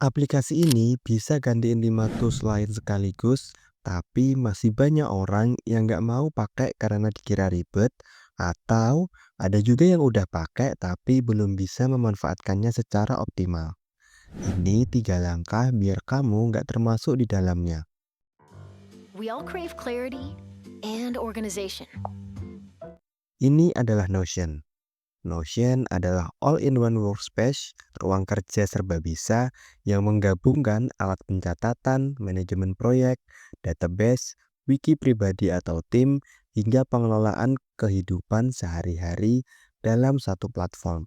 Aplikasi ini bisa gantiin 5 tools lain sekaligus, tapi masih banyak orang yang nggak mau pakai karena dikira ribet, atau ada juga yang udah pakai tapi belum bisa memanfaatkannya secara optimal. Ini 3 langkah biar kamu nggak termasuk di dalamnya. We all crave clarity and organization. Ini adalah Notion. Notion adalah all-in-one workspace, ruang kerja serba bisa yang menggabungkan alat pencatatan, manajemen proyek, database, wiki pribadi atau tim, hingga pengelolaan kehidupan sehari-hari dalam satu platform.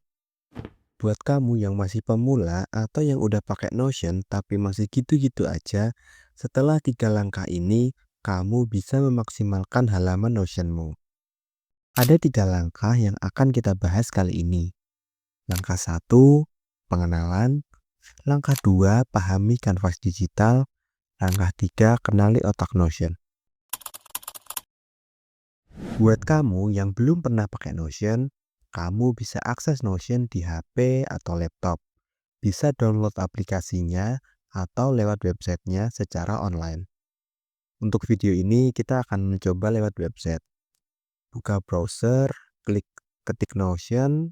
Buat kamu yang masih pemula atau yang udah pakai Notion tapi masih gitu-gitu aja, setelah 3 langkah ini, kamu bisa memaksimalkan halaman Notionmu. Ada 3 langkah yang akan kita bahas kali ini. Langkah 1, pengenalan. Langkah 2, pahami kanvas digital. Langkah 3, kenali otak Notion. Buat kamu yang belum pernah pakai Notion, kamu bisa akses Notion di HP atau laptop. Bisa download aplikasinya atau lewat websitenya secara online. Untuk video ini kita akan mencoba lewat website. Buka browser, ketik Notion,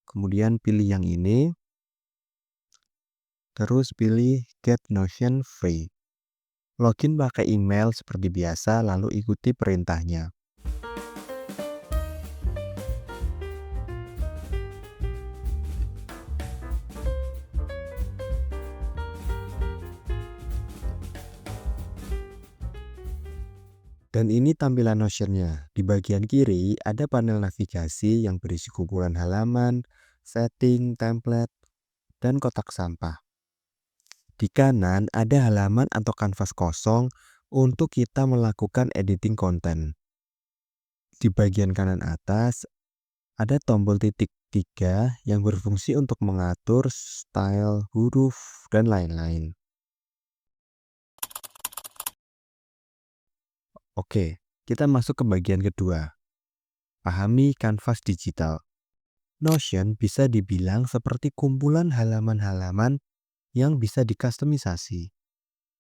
kemudian pilih yang ini. Terus pilih Get Notion Free. Login pakai email seperti biasa, lalu ikuti perintahnya. Dan ini tampilan Notion-nya. Di bagian kiri ada panel navigasi yang berisi kumpulan halaman, setting, template, dan kotak sampah. Di kanan ada halaman atau kanvas kosong untuk kita melakukan editing konten. Di bagian kanan atas ada tombol titik 3 yang berfungsi untuk mengatur style, huruf, dan lain-lain. Oke, kita masuk ke bagian kedua. Pahami kanvas digital. Notion bisa dibilang seperti kumpulan halaman-halaman yang bisa dikustomisasi.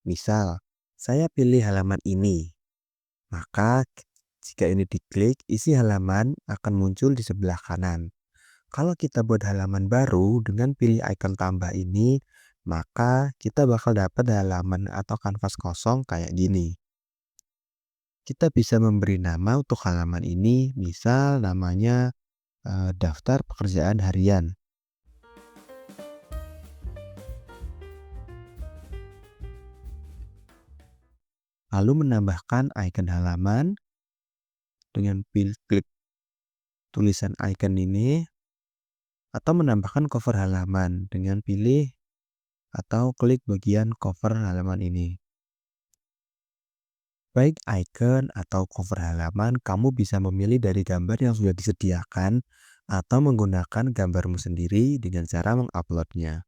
Misal, saya pilih halaman ini. Maka, jika ini diklik, isi halaman akan muncul di sebelah kanan. Kalau kita buat halaman baru dengan pilih icon tambah ini, maka kita bakal dapat halaman atau kanvas kosong kayak gini. Kita bisa memberi nama untuk halaman ini, misal namanya daftar pekerjaan harian. Lalu menambahkan icon halaman dengan klik tulisan icon ini, atau menambahkan cover halaman dengan pilih atau klik bagian cover halaman ini. Baik icon atau cover halaman, kamu bisa memilih dari gambar yang sudah disediakan atau menggunakan gambarmu sendiri dengan cara menguploadnya.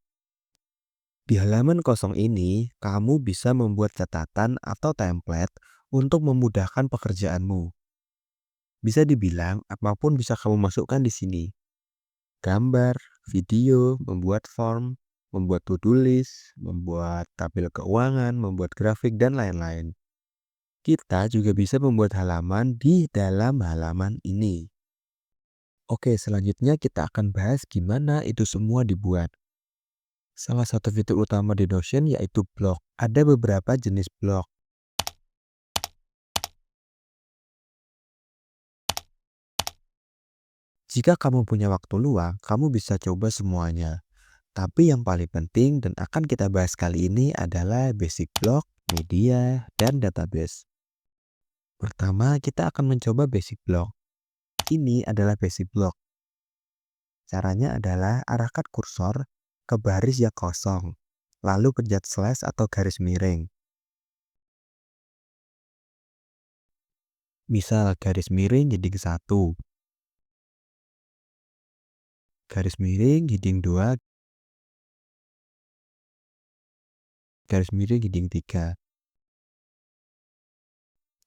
Di halaman kosong ini, kamu bisa membuat catatan atau template untuk memudahkan pekerjaanmu. Bisa dibilang, apapun bisa kamu masukkan di sini. Gambar, video, membuat form, membuat to-do list, membuat tabel keuangan, membuat grafik, dan lain-lain. Kita juga bisa membuat halaman di dalam halaman ini. Oke, selanjutnya kita akan bahas gimana itu semua dibuat. Salah satu fitur utama di Notion yaitu blog. Ada beberapa jenis blog. Jika kamu punya waktu luang, kamu bisa coba semuanya. Tapi yang paling penting dan akan kita bahas kali ini adalah basic blog, media, dan database. Pertama, kita akan mencoba basic blog. Ini adalah basic blog. Caranya adalah arahkan kursor ke baris yang kosong, lalu pencet slash atau garis miring. Misal garis miring heading 1, garis miring heading 2, garis miring heading 3.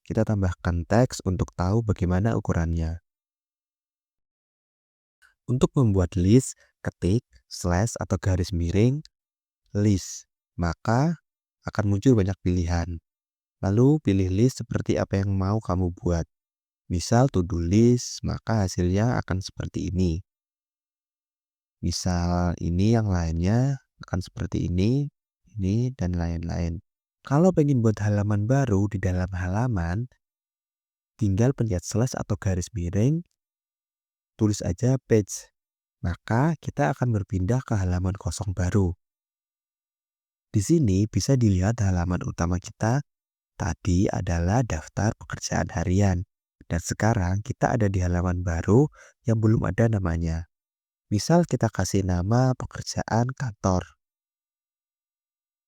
Kita tambahkan teks untuk tahu bagaimana ukurannya. Untuk membuat list, ketik slash atau garis miring, list, maka akan muncul banyak pilihan. Lalu pilih list seperti apa yang mau kamu buat. Misal to-do list, maka hasilnya akan seperti ini. Misal ini yang lainnya akan seperti ini, dan lain-lain. Kalau pengen buat halaman baru di dalam halaman, tinggal pencet slash atau garis miring, tulis aja page. Maka kita akan berpindah ke halaman kosong baru. Di sini bisa dilihat halaman utama kita tadi adalah daftar pekerjaan harian. Dan sekarang kita ada di halaman baru yang belum ada namanya. Misal kita kasih nama pekerjaan kantor.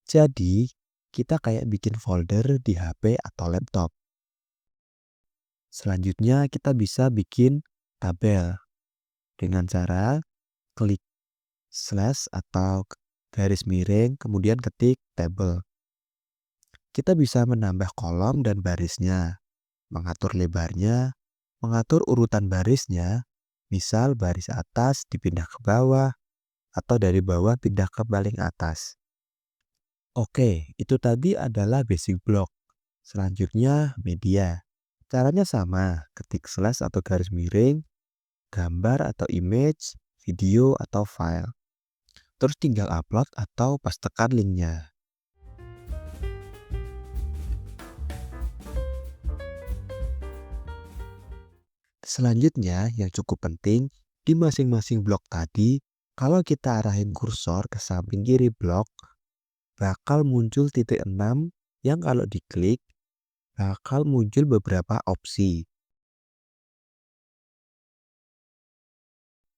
Jadi, kita kayak bikin folder di HP atau laptop. Selanjutnya kita bisa bikin tabel dengan cara klik slash atau garis miring, kemudian ketik table. Kita bisa menambah kolom dan barisnya, mengatur lebarnya, mengatur urutan barisnya, misal baris atas dipindah ke bawah, atau dari bawah pindah ke paling atas. Oke, itu tadi adalah basic block. Selanjutnya media. Caranya sama, ketik slash atau garis miring, gambar atau image, video atau file. Terus tinggal upload atau pastekan linknya. Selanjutnya yang cukup penting, di masing-masing blok tadi, kalau kita arahin kursor ke samping kiri blok, bakal muncul titik 6 yang kalau diklik, bakal muncul beberapa opsi.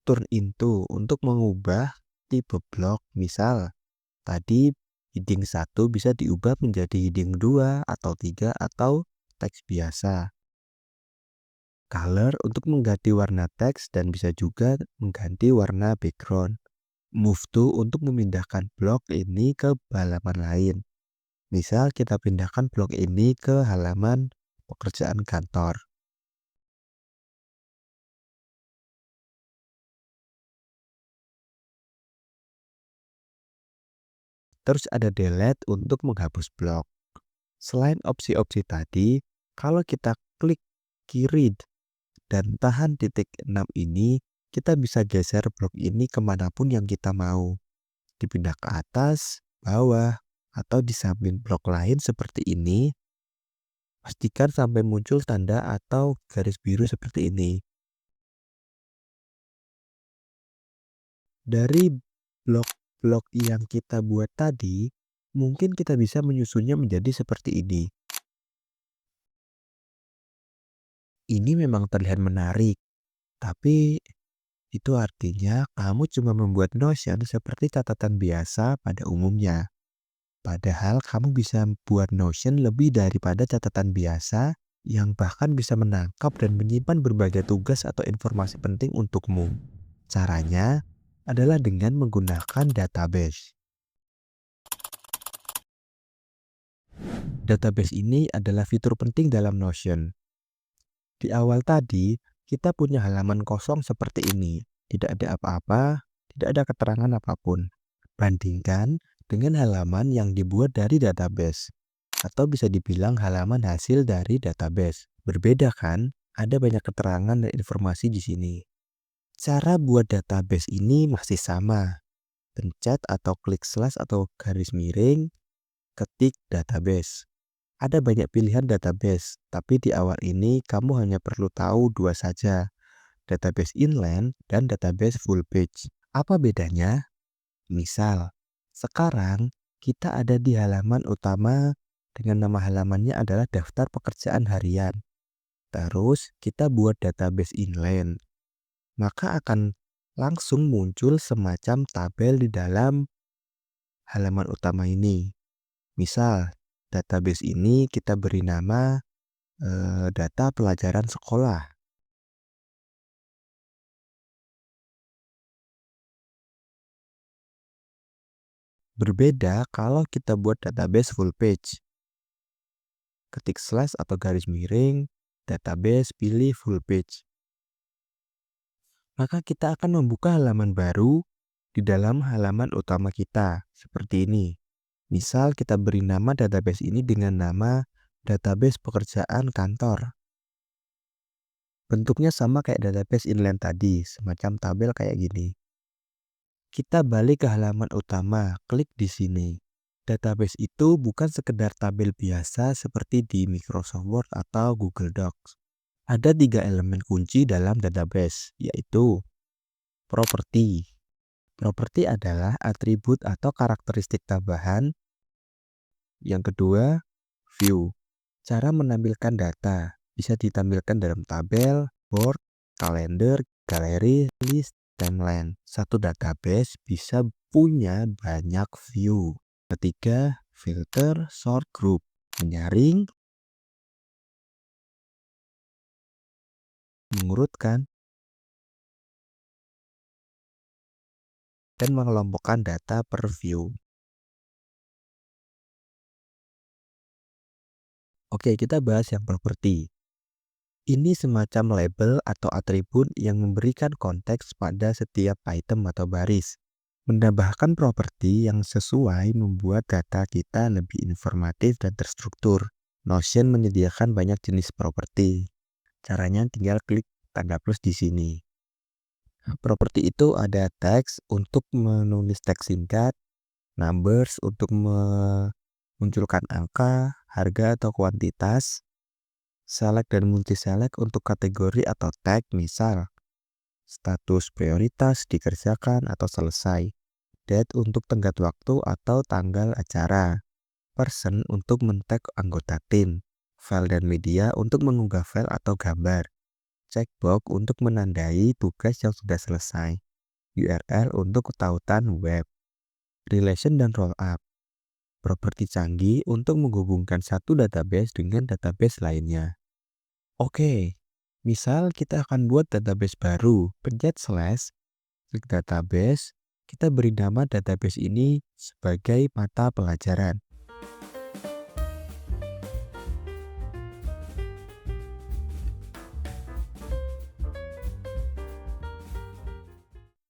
Turn into untuk mengubah tipe blok, misal tadi heading 1 bisa diubah menjadi heading 2 atau 3 atau teks biasa. Color untuk mengganti warna teks dan bisa juga mengganti warna background. Move to untuk memindahkan blok ini ke halaman lain. Misal kita pindahkan blok ini ke halaman pekerjaan kantor. Terus ada delete untuk menghapus blok. Selain opsi-opsi tadi, kalau kita klik kiri dan tahan titik 6 ini, kita bisa geser blok ini kemanapun yang kita mau. Dipindah ke atas, bawah, atau di samping blok lain seperti ini. Pastikan sampai muncul tanda atau garis biru seperti ini. Dari blok-blok yang kita buat tadi, mungkin kita bisa menyusunnya menjadi seperti ini. Ini memang terlihat menarik, tapi itu artinya kamu cuma membuat Notion seperti catatan biasa pada umumnya. Padahal kamu bisa buat Notion lebih daripada catatan biasa yang bahkan bisa menangkap dan menyimpan berbagai tugas atau informasi penting untukmu. Caranya adalah dengan menggunakan database. Database ini adalah fitur penting dalam Notion. Di awal tadi, kita punya halaman kosong seperti ini. Tidak ada apa-apa, tidak ada keterangan apapun. Bandingkan dengan halaman yang dibuat dari database. Atau bisa dibilang halaman hasil dari database. Berbeda kan? Ada banyak keterangan dan informasi di sini. Cara buat database ini masih sama. Pencet atau klik slash atau garis miring, ketik database. Ada banyak pilihan database, tapi di awal ini kamu hanya perlu tahu dua saja, database inline dan database full page. Apa bedanya? Misal, sekarang kita ada di halaman utama dengan nama halamannya adalah daftar pekerjaan harian. Terus kita buat database inline, maka akan langsung muncul semacam tabel di dalam halaman utama ini. Misal, database ini kita beri nama data pelajaran sekolah. Berbeda kalau kita buat database full page. Ketik slash atau garis miring, database pilih full page. Maka kita akan membuka halaman baru di dalam halaman utama kita, seperti ini. Misal kita beri nama database ini dengan nama database pekerjaan kantor. Bentuknya sama kayak database inline tadi, semacam tabel kayak gini. Kita balik ke halaman utama, klik di sini. Database itu bukan sekedar tabel biasa seperti di Microsoft Word atau Google Docs. Ada 3 elemen kunci dalam database, yaitu properti. Properti adalah atribut atau karakteristik tambahan. Yang kedua, view. Cara menampilkan data bisa ditampilkan dalam tabel, board, kalender, galeri, list, timeline. Satu database bisa punya banyak view. Ketiga, filter, sort, group. Menyaring, mengurutkan, dan mengelompokkan data per view. Oke, kita bahas yang properti. Ini semacam label atau atribut yang memberikan konteks pada setiap item atau baris. Menambahkan properti yang sesuai membuat data kita lebih informatif dan terstruktur. Notion menyediakan banyak jenis properti. Caranya tinggal klik tanda plus di sini. Properti itu ada teks untuk menulis teks singkat, numbers untuk memunculkan angka, harga atau kuantitas, select dan multiselect untuk kategori atau tag, misal status prioritas, dikerjakan atau selesai, date untuk tenggat waktu atau tanggal acara, person untuk men-tag anggota tim, file dan media untuk mengunggah file atau gambar, checkbox untuk menandai tugas yang sudah selesai, URL untuk tautan web, relation dan rollup. Properti canggih untuk menghubungkan satu database dengan database lainnya. Oke, misal kita akan buat database baru, pencet slash, klik database, kita beri nama database ini sebagai mata pelajaran.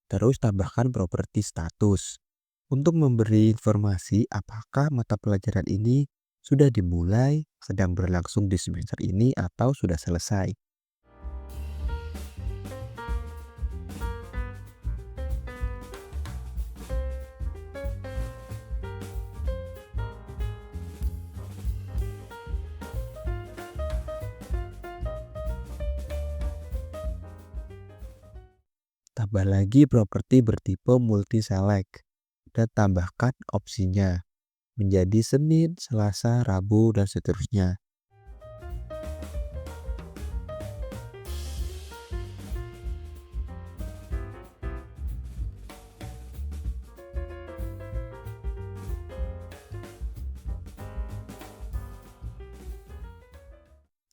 Terus tambahkan properti status untuk memberi informasi apakah mata pelajaran ini sudah dimulai, sedang berlangsung di semester ini, atau sudah selesai. Tambah lagi properti bertipe multi-select dan tambahkan opsinya menjadi Senin, Selasa, Rabu, dan seterusnya.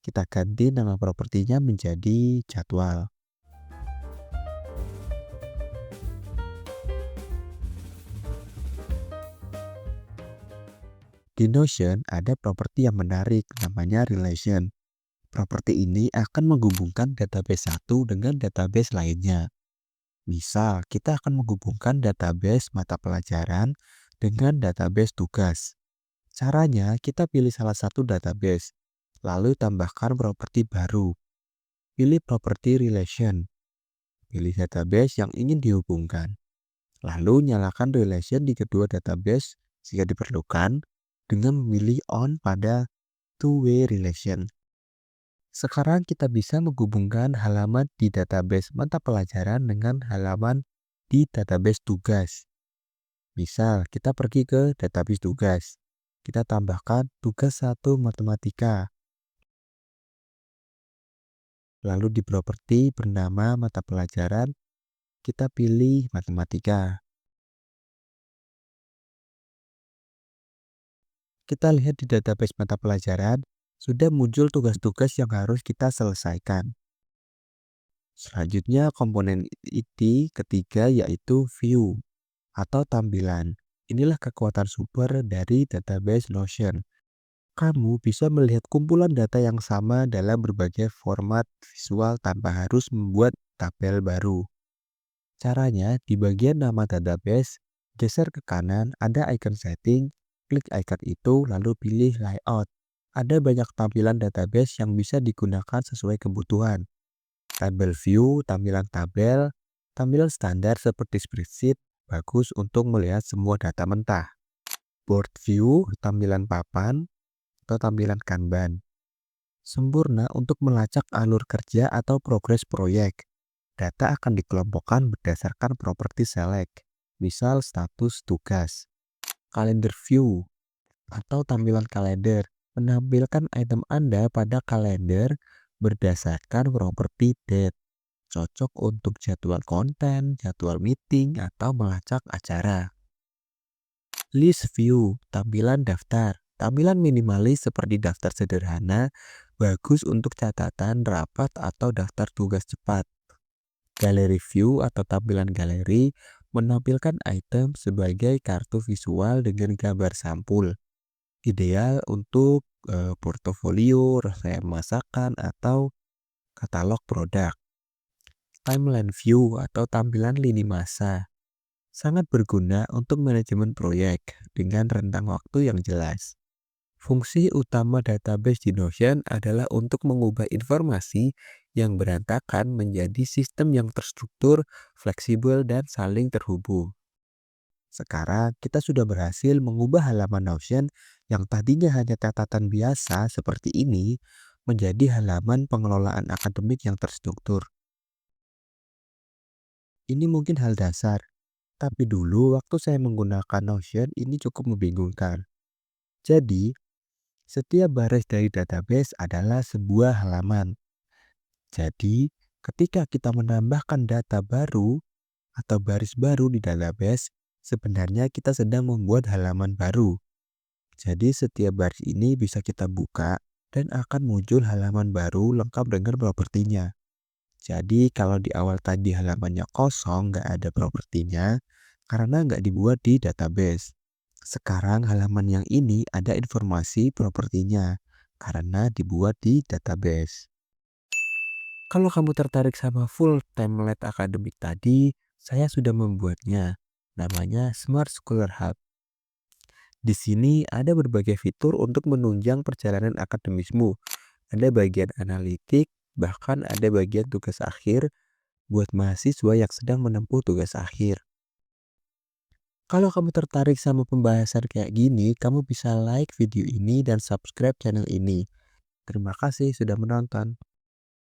Kita ganti nama propertinya menjadi jadwal. Di Notion ada properti yang menarik namanya relation. Properti ini akan menghubungkan database satu dengan database lainnya. Misal, kita akan menghubungkan database mata pelajaran dengan database tugas. Caranya, kita pilih salah satu database, lalu tambahkan properti baru. Pilih properti relation. Pilih database yang ingin dihubungkan. Lalu nyalakan relation di kedua database jika diperlukan dengan memilih on pada two-way relation. Sekarang kita bisa menghubungkan halaman di database mata pelajaran dengan halaman di database tugas. Misal, kita pergi ke database tugas. Kita tambahkan tugas 1 matematika. Lalu di properti bernama mata pelajaran, kita pilih matematika. Kita lihat di database mata pelajaran, sudah muncul tugas-tugas yang harus kita selesaikan. Selanjutnya komponen inti ketiga yaitu view atau tampilan. Inilah kekuatan super dari database Notion. Kamu bisa melihat kumpulan data yang sama dalam berbagai format visual tanpa harus membuat tabel baru. Caranya, di bagian nama database, geser ke kanan, ada icon setting, klik icon itu, lalu pilih layout. Ada banyak tampilan database yang bisa digunakan sesuai kebutuhan. Tabel view, tampilan tabel, tampilan standar seperti spreadsheet, bagus untuk melihat semua data mentah. Board view, tampilan papan, atau tampilan Kanban. Sempurna untuk melacak alur kerja atau progres proyek. Data akan dikelompokkan berdasarkan properti select, misal status tugas. Calendar view atau tampilan kalender menampilkan item Anda pada kalender berdasarkan properti date. Cocok untuk jadwal konten, jadwal meeting, atau melacak acara. List view, tampilan daftar. Tampilan minimalis seperti daftar sederhana, bagus untuk catatan, rapat, atau daftar tugas cepat. Gallery view atau tampilan galeri menampilkan item sebagai kartu visual dengan gambar sampul. Ideal untuk portofolio, resep masakan, atau katalog produk. Timeline view atau tampilan lini masa sangat berguna untuk manajemen proyek dengan rentang waktu yang jelas. Fungsi utama database di Notion adalah untuk mengubah informasi yang berantakan menjadi sistem yang terstruktur, fleksibel, dan saling terhubung. Sekarang kita sudah berhasil mengubah halaman Notion yang tadinya hanya catatan biasa seperti ini menjadi halaman pengelolaan akademik yang terstruktur. Ini mungkin hal dasar, tapi dulu waktu saya menggunakan Notion ini cukup membingungkan. Jadi, setiap baris dari database adalah sebuah halaman. Jadi, ketika kita menambahkan data baru atau baris baru di database, sebenarnya kita sedang membuat halaman baru. Jadi, setiap baris ini bisa kita buka dan akan muncul halaman baru lengkap dengan propertinya. Jadi, kalau di awal tadi halamannya kosong, nggak ada propertinya, karena nggak dibuat di database. Sekarang halaman yang ini ada informasi propertinya, karena dibuat di database. Kalau kamu tertarik sama full template akademik tadi, saya sudah membuatnya. Namanya Smart Scholar Hub. Di sini ada berbagai fitur untuk menunjang perjalanan akademismu. Ada bagian analitik, bahkan ada bagian tugas akhir buat mahasiswa yang sedang menempuh tugas akhir. Kalau kamu tertarik sama pembahasan kayak gini, kamu bisa like video ini dan subscribe channel ini. Terima kasih sudah menonton.